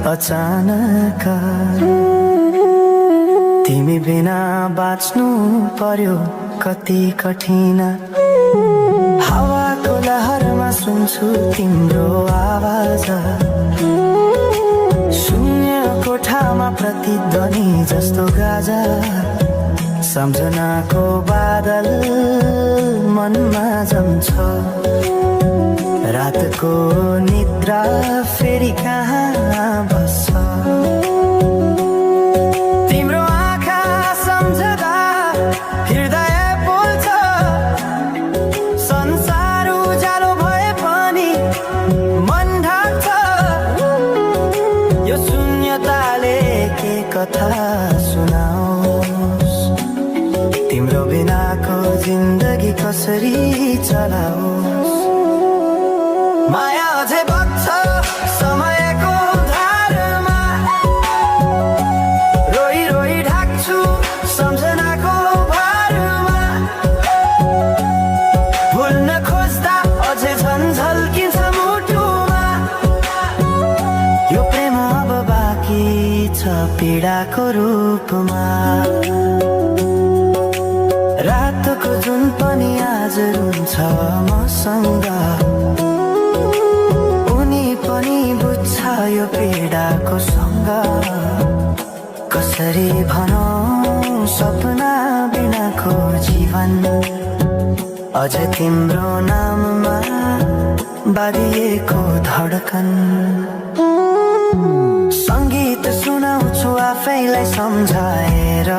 अचानक तिमी बिना बाँच्नु पर्यो कति कठिन। हावाको लहरमा सुन्छु तिम्रो आवाज, शून्य कोठामा प्रतिध्वनि जस्तो गाजा। सम्झनाको बादल मनमा जम्छ, रातको निद्रा फेरि कहाँ बस्छ। तिम्रो आँखा सम्झदा हृदय पोल्छ, संसार उज्यालो भए पनि मन ढाक्छ। यो शून्यताले के कथा सुनाओस्, तिम्रो बिनाको जिन्दगी कसरी चलाओस्। माया अझै बग्छ समयको धारमा, रोई रोई ढाक्छु सम्झनाको भारमा। भुल्न खोज्दा अझै झन्झल्किन्छ मुटुमा। यो प्रेम अब बाँकी छ पीडाको रूपमा। रातको जुन पनि आज रुन्छ मसँग, उनी पनि बुझ्छ यो पीडाको सँग। कसरी भनौं सपना बिनाको जीवन, अझ तिम्रो नाममा बाँधिएको धडकन। सङ्गीत सुनाउँछु आफैलाई सम्झाएर,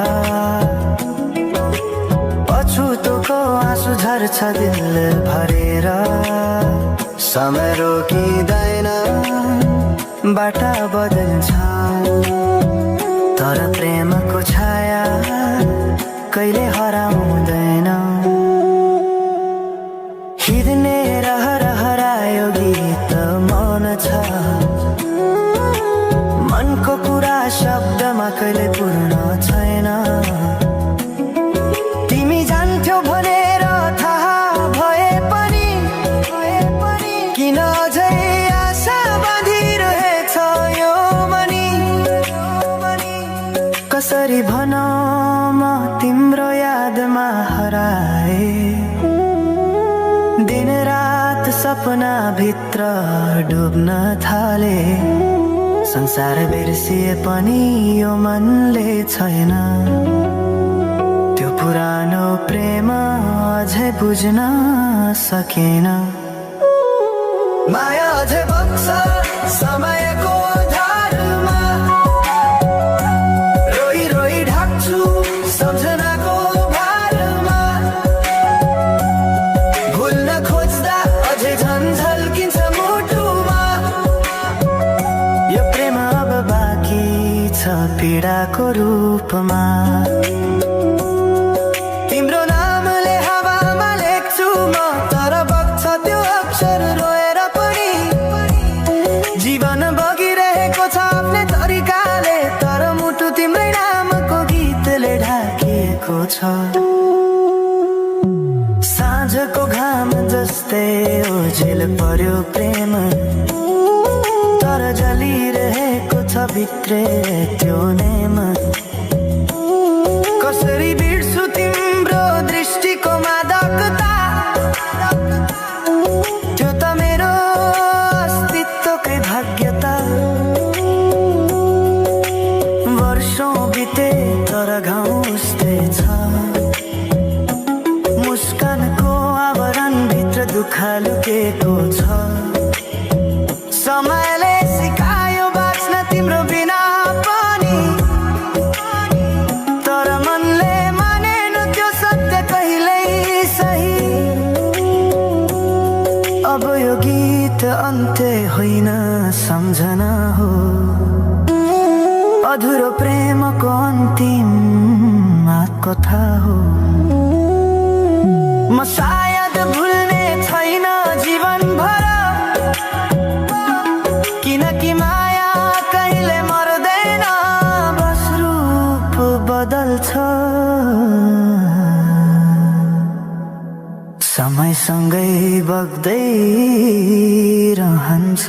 पछुतोको आँसु झर्छ दिल भरेर। समय रोकिँदैन बाटा बदल्छ, तर प्रेमको छाया कहिले हराउँदैन। हिँड्ने रहर हरायो गीत मौन छ, मनको कुरा शब्दमा कहिले पूर्ण छैन। तिमी जान्थ्यौ भनेर थाहा भए पनि किन अझै आशा बाँधिरहेछ यो मनी। कसरी भनौं म तिम्रो यादमा हराए, दिन रात सपना भित्र डुब्न थाले। संसार बिर्सिए पनि यो मनले छैन, त्यो पुरानो प्रेम अझै बुझ्न सकेन। माया अझै बग्छ समयको धारमा, रोई रोई ढाक्छु सम्झनाको भारमा। भुल्न खोज्दा अझै झन्झल्किन्छ मुटुमा। यो प्रेम अब बाँकी छ पीडाको रूपमा। तिम्रो नामले हावामा लेख्छु म, तर बग्छ त्यो अक्षर रोएर पनि। जीवन बगिरहेको छ आफ्नै तरिकाले, तर मुटु तिम्रै नामको गीतले ढाकिएको छ। साँझको घाम जस्तै ओझेल पर्यो प्रेम, तर जलिरहेको छ भित्रै त्यो नेम। कसरी बिर्सु तिम्रो दृष्टिको मादकता, त्यो त मेरो अस्तित्वकै भाग्यता। वर्षौं बिते तर घाउ उस्तै छ, मुस्कानको आवरणभित्र दुःख लुकेको छ। समयले सिकायो बाँच्न तिम्रो बिना पनि, तर मनले मानेन त्यो सत्य कहिल्यै सही। अब यो गीत अन्त्य होइन सम्झना हो, अधुरो प्रेमको अन्तिम कथा हो। म सायद भुल्ने छैन जीवन भर, किनकि माया कहिले मर्दैन, बस रूप बदल्छ। समयसँगै बग्दै रहन्छ।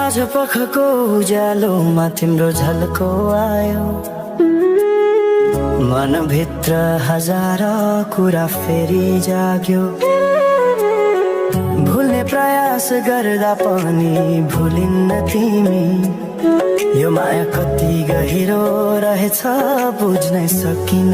साँझ पखको उज्यालोमा तिम्रो झल्को आयो, मनभित्र हजार कुरा फेरि जाग्यो। भुल्ने प्रयास गर्दा पनि भुलिन्न तिमी, यो माया कति गहिरो रहेछ बुझ्नै सकिन।